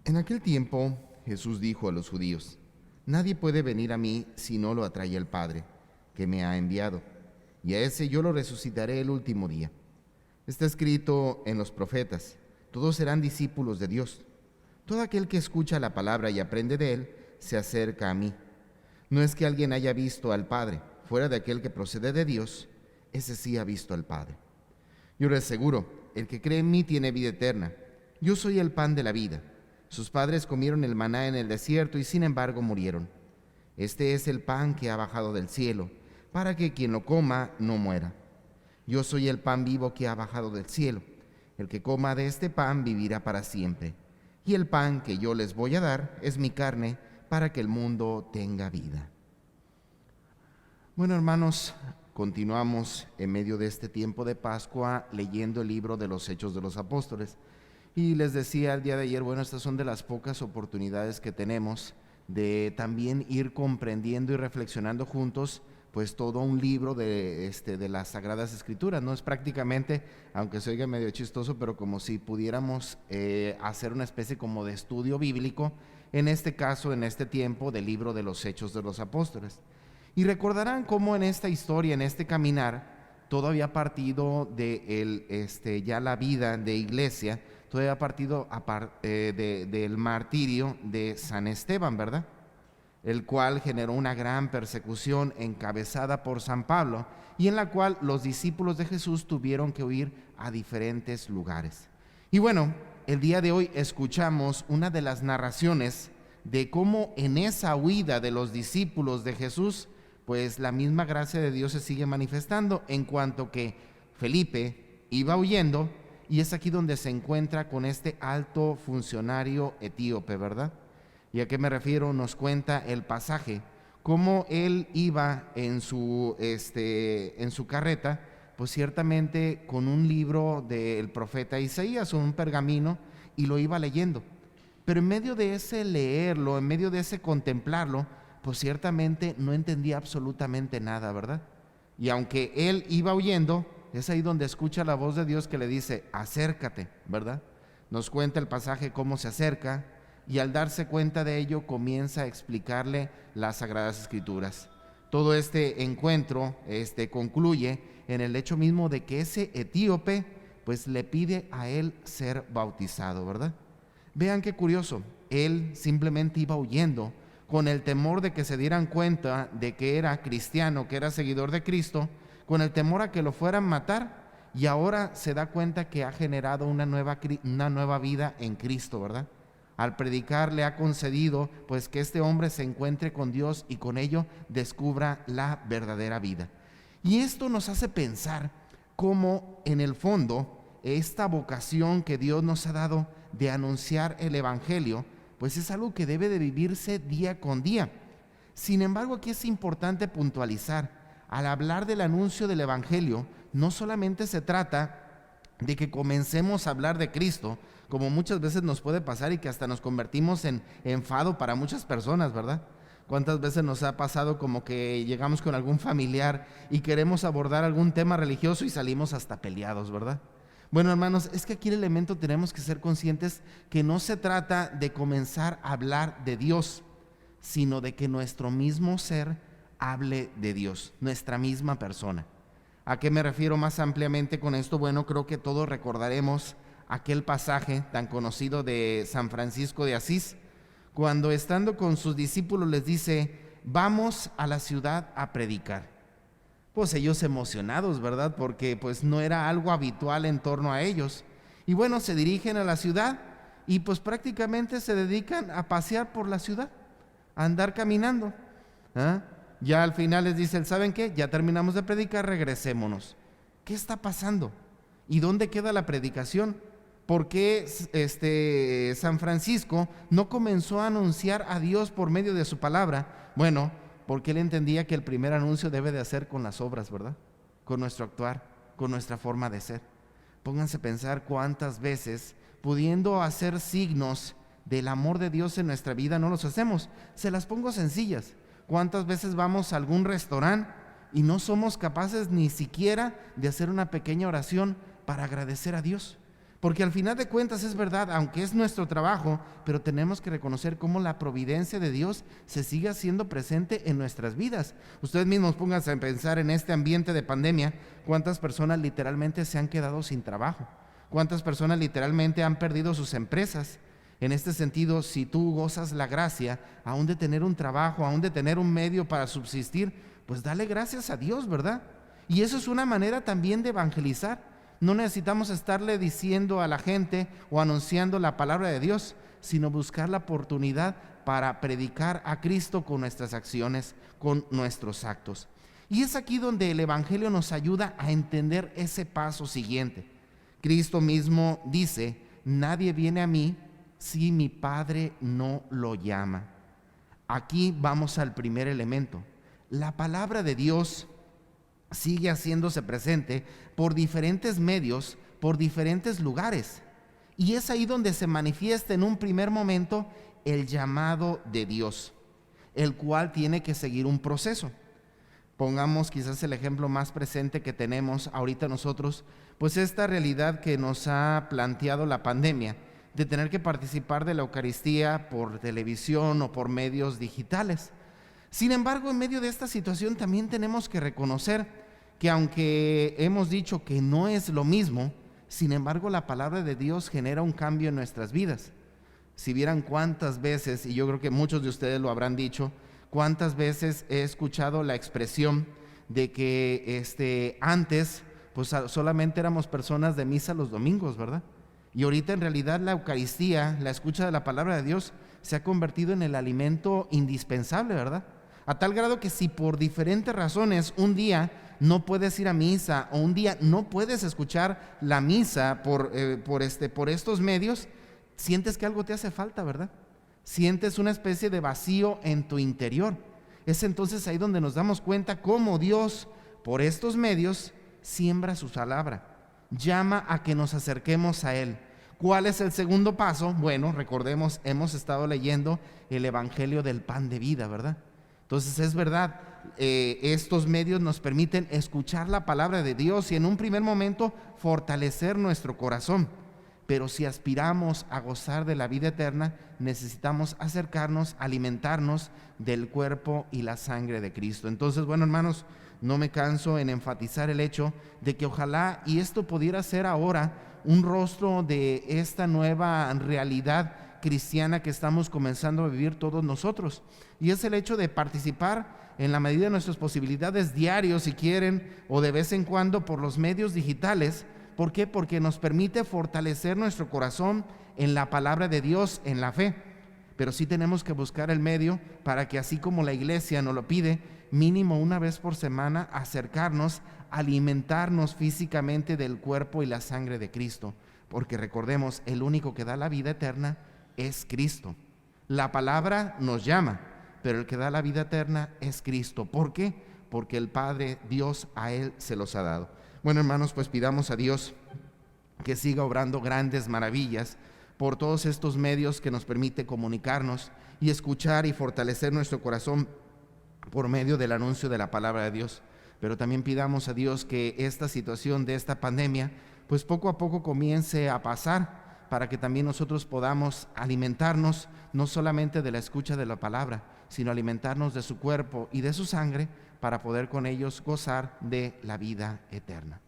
En aquel tiempo Jesús dijo a los judíos: Nadie puede venir a mí si no lo atrae el Padre, que me ha enviado, y a ese yo lo resucitaré el último día. Está escrito en los profetas: todos serán discípulos de Dios. Todo aquel que escucha la palabra y aprende de él, se acerca a mí. No es que alguien haya visto al Padre, fuera de aquel que procede de Dios, ese sí ha visto al Padre. Yo les aseguro, el que cree en mí tiene vida eterna. Yo soy el pan de la vida. Sus padres comieron el maná en el desierto y sin embargo murieron. Este es el pan que ha bajado del cielo, para que quien lo coma no muera. Yo soy el pan vivo que ha bajado del cielo. El que coma de este pan vivirá para siempre. Y el pan que yo les voy a dar es mi carne, para que el mundo tenga vida. Bueno, hermanos, continuamos en medio de este tiempo de Pascua leyendo el libro de los Hechos de los Apóstoles. Y les decía el día de ayer, bueno, estas son de las pocas oportunidades que tenemos de también ir comprendiendo y reflexionando juntos, pues todo un libro de las Sagradas Escrituras. No es prácticamente, aunque se oiga medio chistoso, pero como si pudiéramos hacer una especie como de estudio bíblico, en este caso, en este tiempo, del libro de los Hechos de los Apóstoles. Y recordarán cómo en esta historia, en este caminar, todo había partido de ya la vida de iglesia, todo había partido del martirio de San Esteban, ¿verdad? El cual generó una gran persecución encabezada por San Pablo y en la cual los discípulos de Jesús tuvieron que huir a diferentes lugares. Y bueno, el día de hoy escuchamos una de las narraciones de cómo en esa huida de los discípulos de Jesús, pues la misma gracia de Dios se sigue manifestando, en cuanto que Felipe iba huyendo, y es aquí donde se encuentra con este alto funcionario etíope, ¿verdad? ¿Y a qué me refiero? Nos cuenta el pasaje, cómo él iba en su carreta, pues ciertamente con un libro del profeta Isaías, un pergamino, y lo iba leyendo. Pero en medio de ese leerlo, en medio de ese contemplarlo, pues ciertamente no entendía absolutamente nada, ¿verdad? Y aunque él iba huyendo, es ahí donde escucha la voz de Dios que le dice: acércate, ¿verdad? Nos cuenta el pasaje cómo se acerca, y al darse cuenta de ello comienza a explicarle las Sagradas Escrituras. Todo este encuentro concluye en el hecho mismo de que ese etíope pues le pide a él ser bautizado, ¿verdad? Vean qué curioso, él simplemente iba huyendo con el temor de que se dieran cuenta de que era cristiano, que era seguidor de Cristo, con el temor a que lo fueran a matar, y ahora se da cuenta que ha generado una nueva vida en Cristo, ¿verdad? Al predicar le ha concedido pues que este hombre se encuentre con Dios y con ello descubra la verdadera vida. Y esto nos hace pensar cómo en el fondo esta vocación que Dios nos ha dado de anunciar el Evangelio, pues es algo que debe de vivirse día con día. Sin embargo, aquí es importante puntualizar: al hablar del anuncio del Evangelio, no solamente se trata de que comencemos a hablar de Cristo, como muchas veces nos puede pasar y que hasta nos convertimos en enfado para muchas personas, ¿verdad? ¿Cuántas veces nos ha pasado como que llegamos con algún familiar y queremos abordar algún tema religioso y salimos hasta peleados, ¿verdad? Bueno, hermanos, es que aquí el elemento tenemos que ser conscientes que no se trata de comenzar a hablar de Dios, sino de que nuestro mismo ser hable de Dios, nuestra misma persona. ¿A qué me refiero más ampliamente con esto? Bueno, creo que todos recordaremos aquel pasaje tan conocido de San Francisco de Asís, cuando estando con sus discípulos les dice: vamos a la ciudad a predicar. Pues ellos emocionados, ¿verdad? Porque pues no era algo habitual en torno a ellos. Y bueno, se dirigen a la ciudad y pues prácticamente se dedican a pasear por la ciudad, a andar caminando. Ya al final les dicen: ¿saben qué? Ya terminamos de predicar, regresémonos. ¿Qué está pasando? ¿Y dónde queda la predicación? ¿Por qué San Francisco no comenzó a anunciar a Dios por medio de su palabra? Bueno, porque él entendía que el primer anuncio debe de hacer con las obras, ¿verdad? Con nuestro actuar, con nuestra forma de ser. Pónganse a pensar cuántas veces, pudiendo hacer signos del amor de Dios en nuestra vida, no los hacemos. Se las pongo sencillas. ¿Cuántas veces vamos a algún restaurante y no somos capaces ni siquiera de hacer una pequeña oración para agradecer a Dios? Porque al final de cuentas es verdad, aunque es nuestro trabajo, pero tenemos que reconocer cómo la providencia de Dios se sigue haciendo presente en nuestras vidas. Ustedes mismos pónganse a pensar en este ambiente de pandemia, cuántas personas literalmente se han quedado sin trabajo, cuántas personas literalmente han perdido sus empresas. En este sentido, si tú gozas la gracia, aún de tener un trabajo, aún de tener un medio para subsistir, pues dale gracias a Dios, ¿verdad? Y eso es una manera también de evangelizar. No necesitamos estarle diciendo a la gente o anunciando la palabra de Dios, sino buscar la oportunidad para predicar a Cristo con nuestras acciones, con nuestros actos. Y es aquí donde el Evangelio nos ayuda a entender ese paso siguiente. Cristo mismo dice: nadie viene a mí si mi Padre no lo llama. Aquí vamos al primer elemento. La palabra de Dios sigue haciéndose presente por diferentes medios, por diferentes lugares. Y es ahí donde se manifiesta en un primer momento el llamado de Dios, el cual tiene que seguir un proceso. Pongamos quizás el ejemplo más presente que tenemos ahorita nosotros, pues esta realidad que nos ha planteado la pandemia, de tener que participar de la Eucaristía por televisión o por medios digitales. Sin embargo, en medio de esta situación también tenemos que reconocer que aunque hemos dicho que no es lo mismo, sin embargo la palabra de Dios genera un cambio en nuestras vidas. Si vieran cuántas veces, y yo creo que muchos de ustedes lo habrán dicho, cuántas veces he escuchado la expresión de que antes pues solamente éramos personas de misa los domingos, ¿verdad? Y ahorita en realidad la Eucaristía, la escucha de la palabra de Dios, se ha convertido en el alimento indispensable, ¿verdad? A tal grado que si por diferentes razones un día no puedes ir a misa o un día no puedes escuchar la misa por estos medios, sientes que algo te hace falta, ¿verdad? Sientes una especie de vacío en tu interior. Es entonces ahí donde nos damos cuenta cómo Dios, por estos medios, siembra su palabra, llama a que nos acerquemos a Él. ¿Cuál es el segundo paso? Bueno, recordemos, hemos estado leyendo el Evangelio del pan de vida, ¿verdad? Entonces es verdad, estos medios nos permiten escuchar la palabra de Dios y en un primer momento fortalecer nuestro corazón. Pero si aspiramos a gozar de la vida eterna, necesitamos acercarnos, alimentarnos del cuerpo y la sangre de Cristo. Entonces, bueno, hermanos, no me canso en enfatizar el hecho de que ojalá y esto pudiera ser ahora un rostro de esta nueva realidad cristiana que estamos comenzando a vivir todos nosotros. Y es el hecho de participar en la medida de nuestras posibilidades diarios, si quieren, o de vez en cuando por los medios digitales. ¿Por qué? Porque nos permite fortalecer nuestro corazón en la palabra de Dios, en la fe. Pero sí tenemos que buscar el medio para que, así como la iglesia nos lo pide, mínimo una vez por semana acercarnos, alimentarnos físicamente del cuerpo y la sangre de Cristo. Porque recordemos, el único que da la vida eterna es Cristo. La palabra nos llama, pero el que da la vida eterna es Cristo. ¿Por qué? Porque el Padre, Dios, a Él se los ha dado. Bueno, hermanos, pues pidamos a Dios que siga obrando grandes maravillas por todos estos medios que nos permite comunicarnos y escuchar y fortalecer nuestro corazón por medio del anuncio de la palabra de Dios. Pero también pidamos a Dios que esta situación de esta pandemia, pues poco a poco comience a pasar, para que también nosotros podamos alimentarnos no solamente de la escucha de la palabra, sino alimentarnos de su cuerpo y de su sangre, para poder con ellos gozar de la vida eterna.